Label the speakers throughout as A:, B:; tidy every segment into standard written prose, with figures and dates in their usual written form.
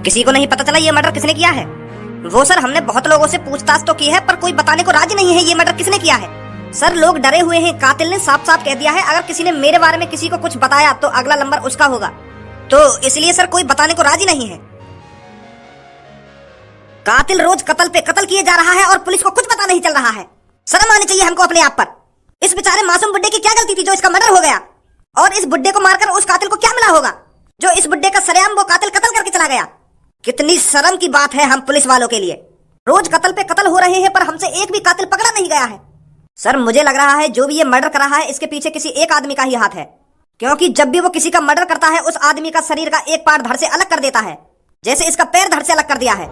A: किसी को नहीं पता चला ये मर्डर किसने किया है? वो सर, हमने बहुत लोगों से पूछताछ तो की है पर कोई बताने को राजी नहीं है ये मर्डर किसने किया है। सर, लोग डरे हुए हैं। कातिल ने साफ साफ कह दिया है अगर किसी ने मेरे बारे में किसी को कुछ बताया तो अगला नंबर उसका होगा। तो इसलिए सर कोई बताने को राजी नहीं है। कातिल रोज कत्ल पे कत्ल किए जा रहा है और पुलिस को कुछ पता नहीं चल रहा है। शर्म आनी चाहिए हमको अपने आप पर। इस बेचारे मासूम बुड्ढे की क्या गलती थी जो इसका मर्डर हो गया? और इस बुड्ढे को मारकर उस कातिल को क्या मिला होगा जो इस बुड्ढे का सरेआम वो कातिल कत्ल करके चला गया? कितनी शर्म की बात है हम पुलिस वालों के लिए। रोज कत्ल पे कत्ल हो रहे हैं पर हमसे एक भी कातिल पकड़ा नहीं गया है। सर, मुझे लग रहा है जो भी ये मर्डर कर रहा है इसके पीछे किसी एक आदमी का ही हाथ है, क्योंकि जब भी वो किसी का मर्डर करता है उस आदमी का शरीर का एक पार्ट धड़ से अलग कर देता है, जैसे इसका पैर धड़ से अलग कर दिया है।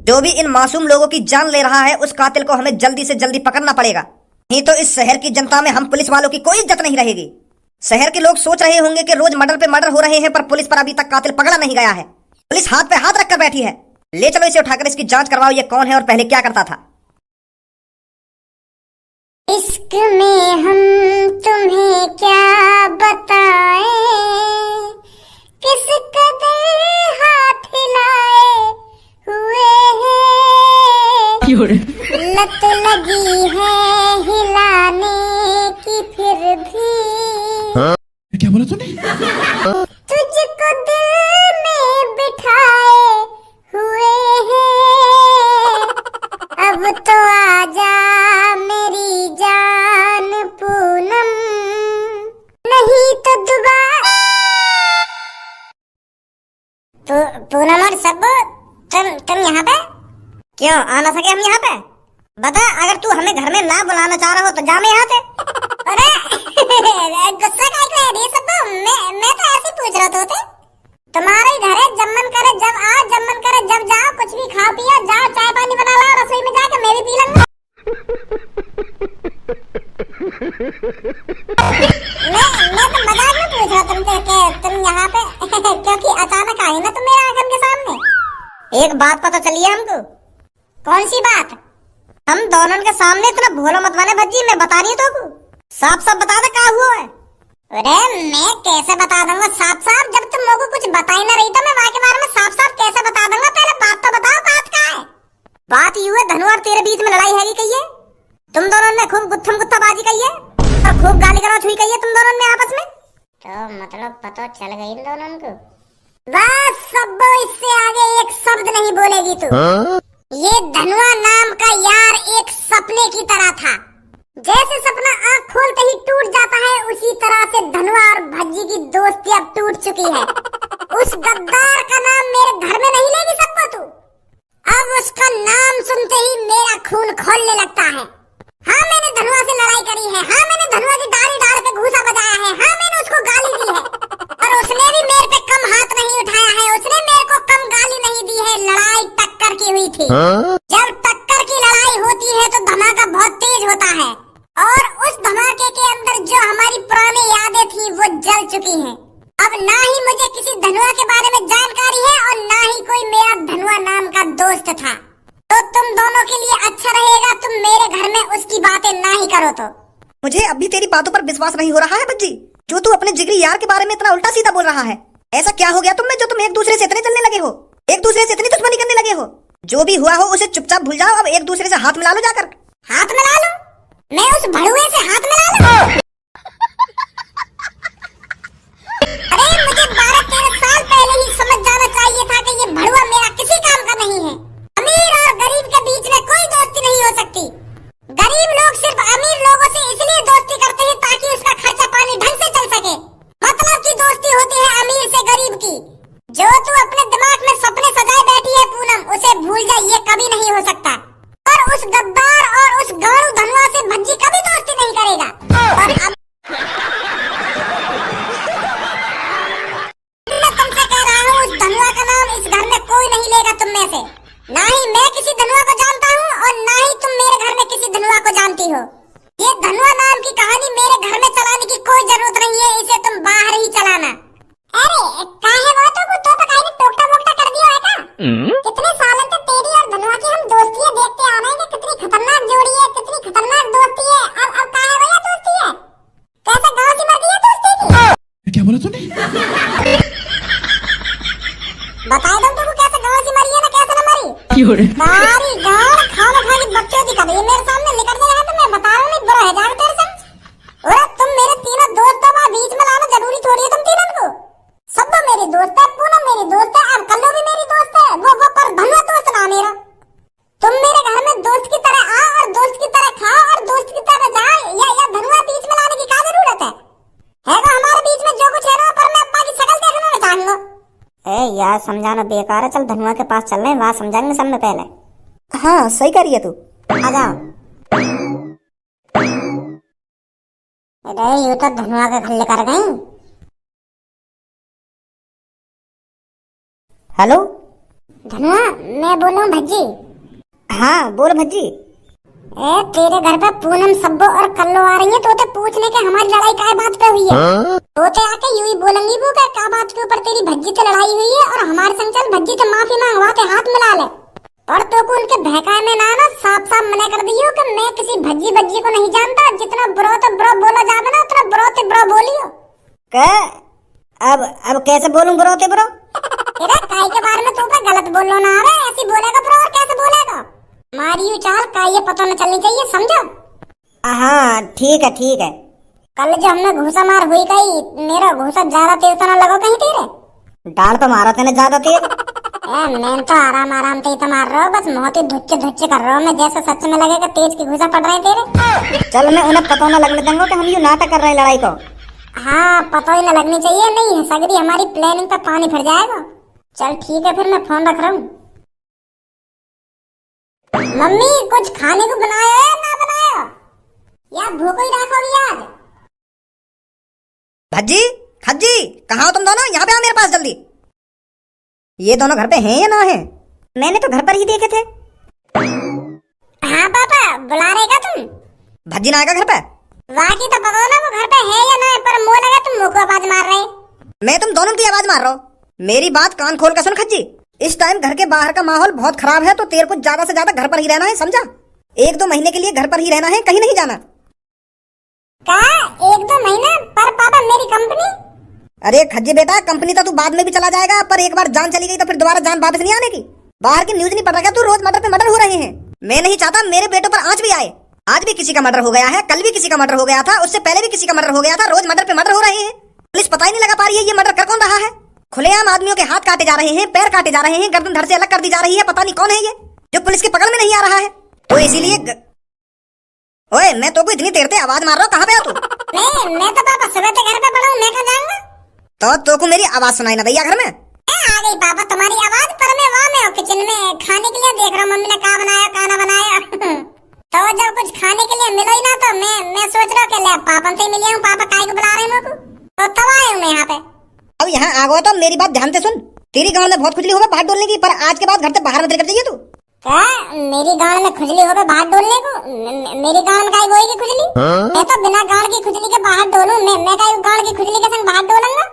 A: जो भी इन मासूम लोगों की जान ले रहा है उस कातिल को हमें जल्दी से जल्दी पकड़ना पड़ेगा, नहीं तो इस शहर की जनता में हम पुलिस वालों की कोई इज्जत नहीं रहेगी। शहर के लोग सोच रहे होंगे कि रोज मर्डर पे मर्डर हो रहे हैं पर पुलिस पर अभी तक कातिल पकड़ा नहीं गया है। पुलिस हाथ पे हाथ रखकर बैठी है। ले चलो इसे उठाकर इसकी जांच करवाओ, ये कौन है और पहले क्या करता था।
B: इश्क में हम तुम्हें क्या बताएं, किस कदर हाथ हिलाए हुए हैं, लत लगी है हिलाने की फिर भी।
C: क्या बोला तूने?
B: तुझको दिल में बिठाए हुए हैं, अब तो आजा मेरी जान पूनम, नहीं तो दोबारा। पूनम और सब्बू, तुम यहाँ पे क्यों आ ना सके? हम यहाँ पे बता, अगर तू हमें घर में ना बुलाना चाह रहा हो तो जा मैं यहाँ से। अरे गुस्सा काहे कर रही है सब्बू? मैं तो ऐसे पूछ रहा था। तुम्हारा ही घर है, जब मन करे जब आओ, जब मन करे जब जाओ, कुछ भी खाओ पियो, जाओ चाय पानी बना लो, रसोई में जाके मैं भी पी लूंगा। मैं तो मजाक में पूछ रहा तुमसे कि तुम यहाँ पे क्योंकि अचानक आई ना तुम मेरे आंगन के सामने। एक बात पता चली है हमको। कौन सी बात? हम दोनों के सामने इतना भोला मत बने भज्जी, मैं बता रही हूँ तो साफ साफ बता दे क्या हुआ है। अरे मैं कैसे बता दूंगा साफ साफ, जब तुम लोगों को कुछ बता ही ना रही तो मैं वहाँ के बारे में साफ साफ कैसे बता दूंगा? पहले बात तो बताओ, बात क्या है? बात यूं है, धनु और तेरे बीच में लड़ाई हैगी कही है, तुम दोनों ने खूब गुत्थम गुत्थाबाजी कही है और खूब गाली गलौज हुई कही है तुम दोनों ने आपस में। तो मतलब पता चल गई इन दोनों को। बस सब, इससे आगे एक शब्द नहीं बोलेगी तू। ये धनुआ नाम का यार एक सपने की तरह था, जैसे सपना आँख खोलते ही टूट जाता है उसी तरह से धनुआ और भज्जी की दोस्ती अब टूट चुकी है। उस गद्दार का नाम मेरे घर में नहीं लेगी सबको तू। अब उसका नाम सुनते ही मेरा खून खौलने लगता है। हाँ, मैंने धनुआ से लड़ाई करी है, हाँ मैंने धनुआ की डाढ़ पे घूसा बजाया है, हाँ मैंने उसको गाली दी है और उसने भी मेरे पे कम हाथ नहीं उठाया है, उसने मेरे को कम गाली नहीं दी है। लड़ाई टक्कर की हुई थी। जब टक्कर की लड़ाई होती है तो धमाका बहुत तेज होता है और उस धमाके के अंदर जो हमारी पुरानी यादें थी वो जल चुकी हैं। अब ना ही मुझे किसी धनुआ के बारे में जानकारी है और ना ही कोई मेरा धनुआ नाम का दोस्त था। तो तुम दोनों के लिए अच्छा रहेगा तुम मेरे घर में उसकी बातें ना ही करो। तो
A: मुझे अभी तेरी बातों पर विश्वास नहीं हो रहा है बज्जी, जो तू अपने जिगरी यार के बारे में इतना उल्टा सीधा बोल रहा है। ऐसा क्या हो गया तुम में जो तुम एक दूसरे से इतने चलने लगे हो, एक दूसरे से इतनी दुश्मनी करने लगे हो? जो भी हुआ हो उसे चुपचाप भूल जाओ, अब एक दूसरे से हाथ मिला लो जाकर।
B: हाथ मिला लो? मैं उस भड़ुए से हाथ मिला लूं? अरे मुझे 12-13 साल पहले ही समझ जाना चाहिए था कि ये भड़ुआ मेरा किसी काम का नहीं है। अमीर और गरीब के बीच में कोई दोस्ती नहीं हो सकती। गरीब लोग सिर्फ अमीर लोगों से इसलिए दोस्ती करते हैं ताकि उसका खर्चा पानी ढंग से चल सके। मतलब की दोस्ती होती है अमीर से गरीब की। जो तू अपने दिमाग में सपने सजाए बैठी है पूनम, उसे भूल जा, ये कभी नहीं हो सकता। और उस गद्दार और उस गाड़ू धनुआ से भज्जी कभी दोस्ती नहीं करेगा। और अब मैं तुमसे कह रहा हूँ उस धनुआ का नाम इस घर में कोई नहीं लेगा तुम में से। ना ही मैं किसी धनुआ को जानता हूँ और ना ही तुम मेरे घर में किसी धनुआ को जानती हो। ये धनुआ नाम की कहानी मेरे घर में चलाने की कोई जरूरत नहीं है, इसे तुम बाहर ही चलाना। अरे काहे वो तो काहे ने टोकटा वोकटा कर दिया है क्या? कितने सालों से तेरी और धनुआ की हम दोस्तियां देखते आ रहे हैं कि कितनी खतरनाक जोड़ी है, कितनी खतरनाक दोस्ती है। अब काहे भैया दोस्ती है? कैसे गांव से मर गई है दोस्ती? सारी गाड़ खाना खा के बच्चों की कर रही है मेरे सामने। निकल जाएगा तो मैं बता रहा हूँ, नहीं बुरा है जाएगा तेरे संग। और तुम मेरे तीनों दोस्तों का बीच में लाना जरूरी थोड़ी है तुम तीनों को। सब तो मेरी दोस्त है, पूनम मेरी दोस्त है, अब कल्लू भी मेरी दोस्त है, वो पर धनुआ दोस्त ना मेरा। तुम मेरे घर में दोस्त की तरह आ और दोस्त की तरह खा और दोस्त की तरह जा, या धनुआ बीच में लाने की क्या जरूरत है? है तो हमारे बीच में जो कुछ है ना, पर मैं अब्बा की शक्ल देखना नहीं चाहूंगा। ए यार समझाना बेकार है, चल धनुआ के पास चल रहे हैं, वहां समझाएंगे सब में पहले।
A: हाँ सही कह रही है तू।
B: आ जाओ। अरे यू तो धनुआ के खल्ले कर गई।
A: हेलो
B: धनुआ मैं बोल रहा हूँ भज्जी।
A: हाँ बोल भज्जी।
B: ए तेरे घर पे पूनम सब्बो और कल्लो आ रही है, तो पूछने के हमारी लड़ाई काय बात पे हुई है। तोते आके यूं ही बोलेंगी वो क्या बात के ऊपर तेरी भज्जी से लड़ाई हुई है, और हमारे संग चल भज्जी से माफी मांगवा के हाथ मिला ले। और तो को उनके बहकाए में ना साफ साफ मना कर दियो कि मैं किसी भज्जी बज्जी को नहीं जानता, जितना ब्रो तो ब्रो बोला जावे ना उतना ब्रो ते ब्रो बोलियो।
A: अब कैसे बोलूं ब्रो ते ब्रो?
B: अरे काय के बारे में तू पे गलत बोल लो ना, अरे ऐसी बोलेगा ब्रो और कैसे बोलेगा? मारियो चाल का ये पता न चलनी चाहिए, समझो?
A: हाँ ठीक है।
B: कल जो हमने घूसा मार हुई गई, मेरा घूसा ज्यादा तेज तो न लगो कहीं तेरे?
A: डाल तो मारा तेने ज्यादा तेज।
B: मैं तो आराम से ही तो मार रहा हूँ, बस बहुत ही धुच्चे कर रहा हूँ मैं, जैसे सच में लगेगा तेज की घुसा पड़ रहे हैं तेरे।
A: चल मैं उन्हें पता न लगने दूंगा कि हम ये नाटक कर रहे हैं लड़ाई को।
B: हाँ पता ही न लगनी चाहिए, नहीं सगरी हमारी प्लानिंग पे पानी फिर जाएगा। चल ठीक है फिर मैं फोन रख रहा हूँ। मम्मी कुछ खाने को बनाया है ना बनाया, या भूख ही रखोगी आज?
A: भज्जी खज्जी कहाँ हो तुम दोनों? यहाँ पे आओ मेरे पास जल्दी। ये दोनों घर पे हैं या ना है? मैंने तो घर पर ही देखे थे।
B: हाँ पापा बुला रहे क्या तुम?
A: भज्जी ना आएगा घर पे?
B: वाकई तो पता ना वो घर पे है या ना है, पर मुंह लगा तुम मुंह को आवाज मार रहे।
A: मैं तुम दोनों की आवाज मार रहा हूँ। मेरी बात कान खोल कर सुन खज्जी, इस टाइम घर के बाहर का माहौल बहुत खराब है, तो तेरे को ज्यादा से ज्यादा घर पर ही रहना है, समझा? 1-2 महीने के लिए घर पर ही रहना है, कहीं नहीं जाना।
B: क्या 1-2 महीना? पर पापा मेरी कंपनी?
A: अरे खज्जी बेटा, कंपनी तो तू बाद में भी चला जाएगा, पर एक बार जान चली गई तो फिर दोबारा जान वापस नहीं आने की। बाहर की न्यूज नहीं पड़ रहा क्या तू? रोज मर्डर पे मर्डर हो रहे हैं। मैं नहीं चाहता मेरे बेटों पर आंच भी आए। आज भी किसी का मर्डर हो गया है, कल भी किसी का मर्डर हो गया था, उससे पहले भी किसी का मर्डर हो गया था। रोज मर्डर पे मर्डर हो रहे हैं, पुलिस पता ही नहीं लगा पा रही है ये मर्डर कर कौन रहा है। खुलेआम आदमियों के हाथ काटे जा रहे हैं, पैर काटे जा रहे हैं, गर्दन धड़ से अलग कर दी जा रही है। पता नहीं कौन है ये जो पुलिस की पकड़ में नहीं आ रहा है। तो इसीलिए ओए मैं तो को इतनी देर से आवाज मार रहा हूँ, कहाँ पे हो तू?
B: मैं तो पापा सुबह से घर पे पड़ा हूँ, मैं कहाँ जाऊंगा?
A: तो को मेरी आवाज सुनाई ना भैया घर में?
B: आ गई पापा तुम्हारी आवाज, पर मैं वहाँ में हूँ किचन में खाने के लिए देख रहा हूँ मम्मी ने क्या बनाया खाना बनाया। तो जब कुछ खाने के लिए मिला ही ना, तो मैं सोच रहा हूँ पापा से मिली हूँ, पापा काय को बुला रहे हैं मेरे को, तो तब आया हूँ मैं यहाँ पे।
A: अब यहाँ आ गए तो मेरी बात ध्यान से सुन। तेरी गांव में बहुत खुजली होगा बाहर डोलने की, पर आज के बाद घर से बाहर मत निकल जाइए तू।
B: क्या मेरी गांव में खुजली होगा बाहर डोलने को? मेरी गांव में काय होगी खुजली? मैं तो बिना गांव की खुजली के बाहर डोलूं, मैं काय गांव की खुजली के संग बाहर डोलूंगा?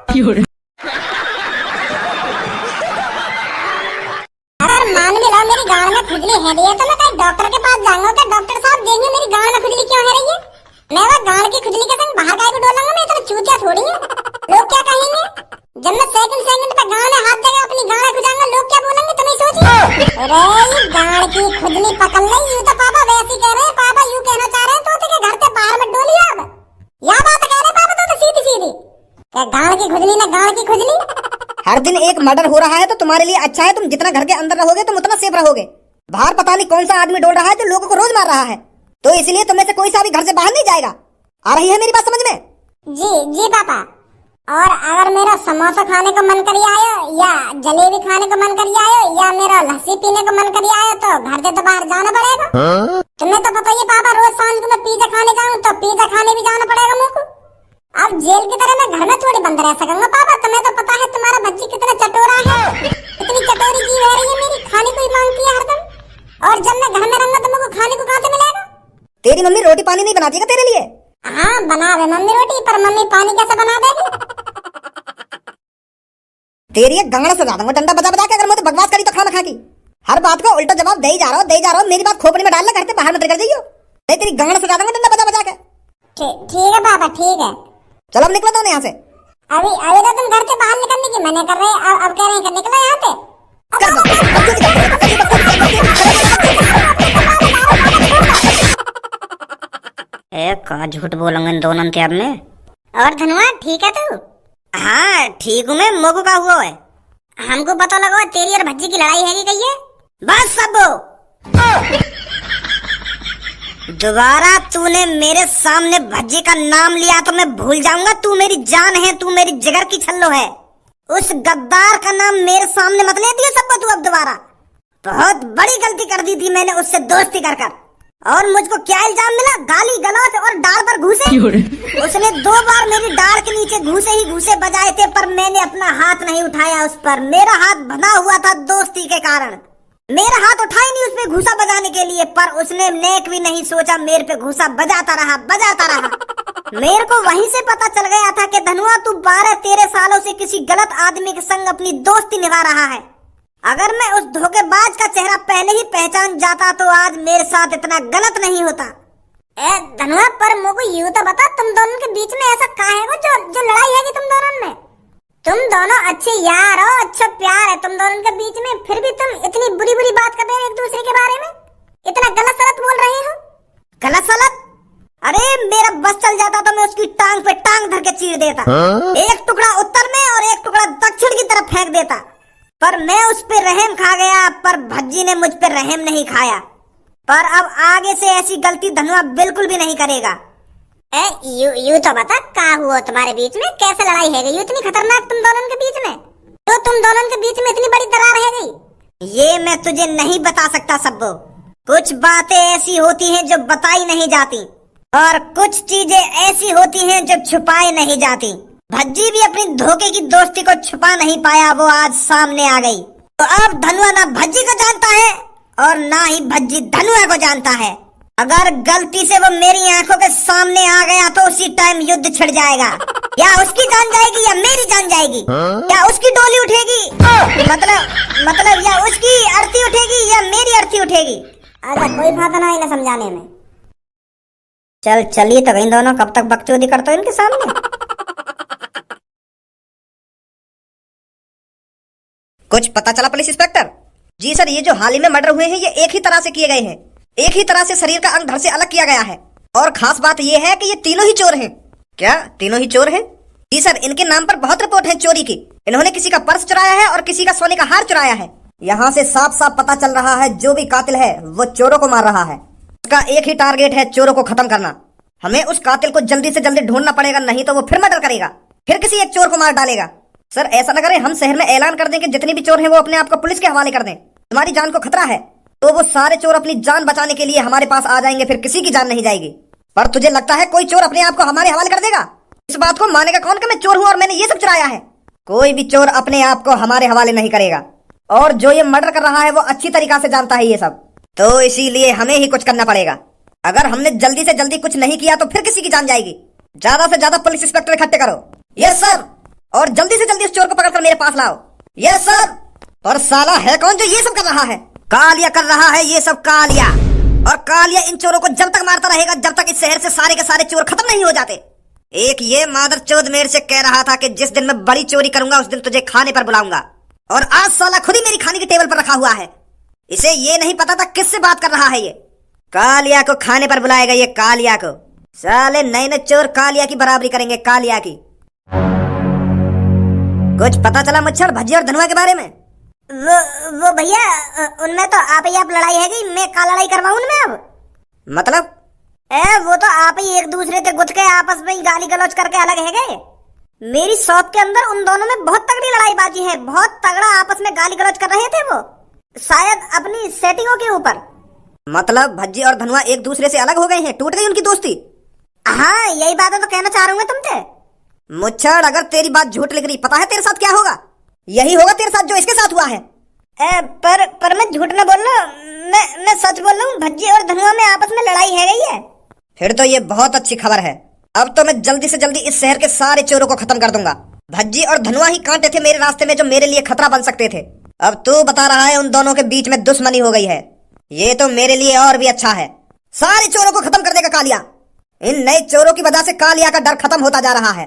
B: अगर मान भी लो मेरी गांव में खुजली है रही है, तो मैं कहीं डॉक्टर के पास जाऊंगा कि डॉक्टर साहब देखिए मेरी गांव में खुजली क्यों है रही है। मैं वो गांव की खुजली के संग बाहर काय को डोलूंगा? मैं इतना चूतिया थोड़ी है। लोग क्या कहेंगे जब मैं सेकंड पे गांव में हाथ देगा अपनी गांव खुजाऊंगा? लोग क्या बोलेंगे तुम ही सोचिए। अरे ये गांव की खुजली पकड़ ले, यूं तो पापा वैसे कह रहे हैं, पापा यूं कहना चाह रहे हैं तो के घर से बाहर मत डोलिए। अब या बात कह रहे हैं पापा तो सीधी सीधी क्या गांव की खुजली ना गांव की खुजली।
A: हर दिन एक मर्डर हो रहा है तो तुम्हारे लिए अच्छा है, तुम जितना घर के अंदर रहोगे तुम उतना सेफ रहोगे। बाहर पता नहीं कौन सा आदमी डोल रहा है जो लोगों को रोज मार रहा है, तो इसलिए तुम्हें से कोई सा भी घर से बाहर नहीं जाएगा। आ रही है मेरी बात समझ में?
B: जी पापा। और अगर मेरा समोसा खाने को मन करी आयो, या जलेबी खाने को मन करी आयो, या मेरा लस्सी पीने को मन करी आयो, तो घर से तो बाहर जाना पड़ेगा। तुम्हें तो पता ही पापा, रोज सांझ को मैं पिज्जा खाने जाऊं तो पिज्जा खाने भी जाना पड़ेगा मुझको। अब जेल की तरह मैं घर में थोड़ी बंद रह सकूंगा पापा। तुम्हें तो पता है तुम्हारा बच्ची कितना चटोरा है, इतनी चटोरी जीव है रही है मेरी, खाने को ही मांगती है हरदम। और जब मैं घर में रहूंगा तो मुझको खाने को कहाँ से मिलेगा?
A: तेरी मम्मी रोटी पानी नहीं बनाती क्या तेरे लिए?
B: हाँ बना दे मम्मी रोटी, पर मम्मी पानी कैसे बना देगी?
A: तेरी एक गंगड़ा सजा दूंगा डंडा बजा बजा के, अगर मुझे बकवास करी तो खाना खा की। हर बात को उल्टा जवाब दे ही जा रहा हूँ। मेरी बात खोपड़ी में डालना, घर से बाहर मत निकल जाइयो, नहीं तेरी गंगड़ा सजा दूंगा डंडा बजा बजा के।
B: ठीक है पापा ठीक है।
A: चलो अब निकलो तो यहाँ से।
B: अभी तो तुम घर से बाहर निकलने की मना कर रहे हैं, अब कह रहे हैं निकलो यहाँ से।
A: का झूठ बोलेंगे इन दोनों के अब में।
B: और धनुआ ठीक है तू?
A: हाँ ठीक हूँ मैं, मोगू का हुआ है।
B: हमको पता लगा तेरी और भज्जी की लड़ाई है कही है।
A: बस सबो, दोबारा तूने मेरे सामने भज्जी का नाम लिया तो मैं भूल जाऊंगा। तू मेरी जान है, तू मेरी जिगर की छल्लो है। उस गद्दार का नाम मेरे सामने मत ले दिया सबको तू अब दोबारा। बहुत बड़ी गलती कर दी थी मैंने उससे दोस्ती कर कर। और मुझको क्या इल्जाम मिला? गाली गलौज और डाल पर घूसे। उसने 2 बार मेरी डाल के नीचे घूसे ही घूसे बजाए थे, पर मैंने अपना हाथ नहीं उठाया उस पर। मेरा हाथ बंधा हुआ था दोस्ती के कारण। मेरा हाथ उठा ही नहीं उस पे घूसा बजाने के लिए, पर उसने नेक भी नहीं सोचा, मेरे पे घूसा बजाता रहा बजाता रहा। मेरे को वहीं से पता चल गया था कि धनुआ तू 12-13 सालों से किसी गलत आदमी के संग अपनी दोस्ती निभा रहा है। अगर मैं उस धोखेबाज का चेहरा पहले ही पहचान जाता तो आज मेरे साथ इतना गलत नहीं होता।
B: धनुआ पर मुझको यूं तो बता, तुम दोनों के बीच में ऐसा क्या है वो जो लड़ाई है कि तुम दोनों में? तुम दोनों अच्छे यार हो, अच्छा प्यार है तुम दोनों के बीच में, फिर भी तुम इतनी बुरी बुरी बात कर रहे हो एक दूसरे के बारे में, इतना गलत सलत बोल रहे हो।
A: गलत सलत? अरे मेरा बस चल जाता तो मैं उसकी टांग पे टांग धर के चीर देता। एक टुकड़ा उत्तर में और एक टुकड़ा दक्षिण की तरफ फेंक देता, पर मैं उस पे रहम खा गया। पर भज्जी ने मुझ पे रहम नहीं खाया। पर अब आगे से ऐसी गलती धनुआ बिल्कुल भी नहीं करेगा।
B: यू तो बता क्या हुआ तुम्हारे बीच में, कैसे लड़ाई है गई इतनी खतरनाक तुम दोनों के बीच में? तो तुम दोनों के बीच में इतनी बड़ी दरार है गई?
A: ये मैं तुझे नहीं बता सकता सब्बो। कुछ बातें ऐसी होती हैं जो बताई नहीं जाती, और कुछ चीजें ऐसी होती हैं जो छुपाई नहीं जाती। भज्जी भी अपनी धोखे की दोस्ती को छुपा नहीं पाया, वो आज सामने आ गई। तो अब धनुआ ना भज्जी को जानता है और ना ही भज्जी धनुआ को जानता है। अगर गलती से वो मेरी आंखों के सामने आ गया तो उसी टाइम युद्ध छिड़ जाएगा। या उसकी जान जाएगी या मेरी जान जाएगी। या उसकी डोली उठेगी, मतलब या उसकी अर्थी उठेगी या मेरी अर्थी उठेगी।
B: अच्छा कोई फायदा नहीं ना समझाने में।
A: चलिए तो गई दोनों, कब तक बकचोदी करते हो इनके सामने। कुछ पता चला पुलिस इंस्पेक्टर? जी सर, ये जो हाल ही में मर्डर हुए हैं ये एक ही तरह से किए गए हैं। एक ही तरह से शरीर का अंग धड़ से अलग किया गया है। और खास बात ये है कि ये तीनों ही चोर हैं। क्या तीनों ही चोर हैं? जी सर, इनके नाम पर बहुत रिपोर्ट है चोरी की। इन्होंने किसी का पर्स चुराया है और किसी का सोने का हार चुराया है। यहाँ से साफ साफ पता चल रहा है जो भी कातिल है वो चोरों को मार रहा है। उसका एक ही टारगेट है, चोरों को खत्म करना। हमें उस कातिल को जल्दी से जल्दी ढूंढना पड़ेगा, नहीं तो वो फिर मर्डर करेगा, फिर किसी एक चोर को मार डालेगा। सर ऐसा न करें, हम शहर में ऐलान कर दें कि जितने भी चोर हैं वो अपने आप को पुलिस के हवाले कर दें। तुम्हारी जान को खतरा है तो वो सारे चोर अपनी जान बचाने के लिए हमारे पास आ जाएंगे, फिर किसी की जान नहीं जाएगी। पर तुझे लगता है कोई चोर अपने आप को हमारे हवाले कर देगा? इस बात को मानेगा कौन कि मैं चोर हूँ और मैंने ये सब चुराया है? कोई भी चोर अपने आप को हमारे हवाले नहीं करेगा। और जो ये मर्डर कर रहा है वो अच्छी तरीका से जानता है ये सब, तो इसीलिए हमें ही कुछ करना पड़ेगा। अगर हमने जल्दी से जल्दी कुछ नहीं किया तो फिर किसी की जान जाएगी। ज्यादा से ज्यादा पुलिस इंस्पेक्टर इकट्ठे करो। Yes sir. और जल्दी से जल्दी उस चोर को पकड़कर मेरे पास लाओ। Yes sir. पर साला है कौन जो ये सब कर रहा है? कालिया कर रहा है ये सब, कालिया। और कालिया इन चोरों को जब तक मारता रहेगा जब तक इस शहर से सारे के सारे चोर खत्म नहीं हो जाते। एक ये मादरचोद मेरे से कह रहा था कि जिस दिन मैं बड़ी चोरी करूंगा उस दिन तुझे खाने पर बुलाऊंगा, और आज साला खुद ही मेरी खाने की टेबल पर रखा हुआ है। इसे ये नहीं पता था किससे बात कर रहा है ये। कालिया को खाने पर बुलाएगा ये, कालिया को। साले नए नए चोर कालिया की बराबरी करेंगे, कालिया की। कुछ पता चला मुच्छर भज्जी और धनुआ के बारे में?
B: वो भैया उनमें तो आप ही आप लड़ाई है गई, मैं का लड़ाई करवाऊं उनमें अब?
A: मतलब?
B: वो तो आप ही एक दूसरे से गुथ के आपस में गाली गलौज करके अलग है गए। मेरी शॉप के अंदर उन दोनों में बहुत तगड़ी लड़ाईबाजी है, बहुत तगड़ा आपस में गाली गलौज कर रहे थे वो, शायद अपनी सेटिंगों के ऊपर।
A: मतलब भज्जी और धनुआ एक दूसरे से अलग हो गए हैं, टूट गई उनकी दोस्ती?
B: हाँ यही बात है तो कहना चाह रहा हूँ तुमसे।
A: मुच्छर अगर तेरी बात झूठ लिख रही, पता है तेरे साथ क्या होगा? यही होगा तेरे साथ जो इसके साथ हुआ है।
B: पर मैं झूठ न बोल रहा, मैं सच बोल रहा हूँ। भज्जी और धनुआ में आपस में लड़ाई है गई है।
A: फिर तो ये बहुत अच्छी खबर है। अब तो मैं जल्दी से जल्दी इस शहर के सारे चोरों को खत्म कर दूंगा। भज्जी और धनुआ ही कांटे थे मेरे रास्ते में जो मेरे लिए खतरा बन सकते थे। अब तू बता रहा है उन दोनों के बीच में दुश्मनी हो गई है। ये तो मेरे लिए और भी अच्छा है। सारे चोरों को खत्म कर देगा कालिया। इन नए चोरों की वजह से कालिया का डर खत्म होता जा रहा है।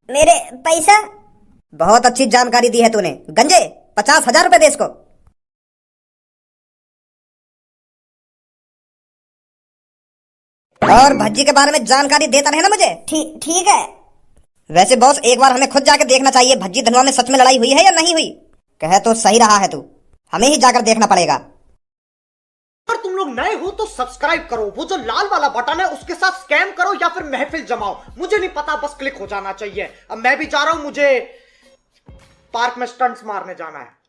B: मेरे पैसा?
A: बहुत अच्छी जानकारी दी है तूने। गंजे 50,000 रुपए दे इसको। और भज्जी के बारे में जानकारी देता रहे ना मुझे।
B: ठीक है।
A: वैसे बॉस एक बार हमें खुद जाकर देखना चाहिए भज्जी धनवा में सच में लड़ाई हुई है या नहीं हुई। कहे तो सही रहा है तू, हमें ही जाकर देखना पड़ेगा।
D: अगर तुम लोग नए हो तो सब्सक्राइब करो, वो जो लाल वाला बटन है उसके साथ स्कैम करो या फिर महफिल जमाओ, मुझे नहीं पता, बस क्लिक हो जाना चाहिए। अब मैं भी जा रहा हूं, मुझे पार्क में स्टंट्स मारने जाना है।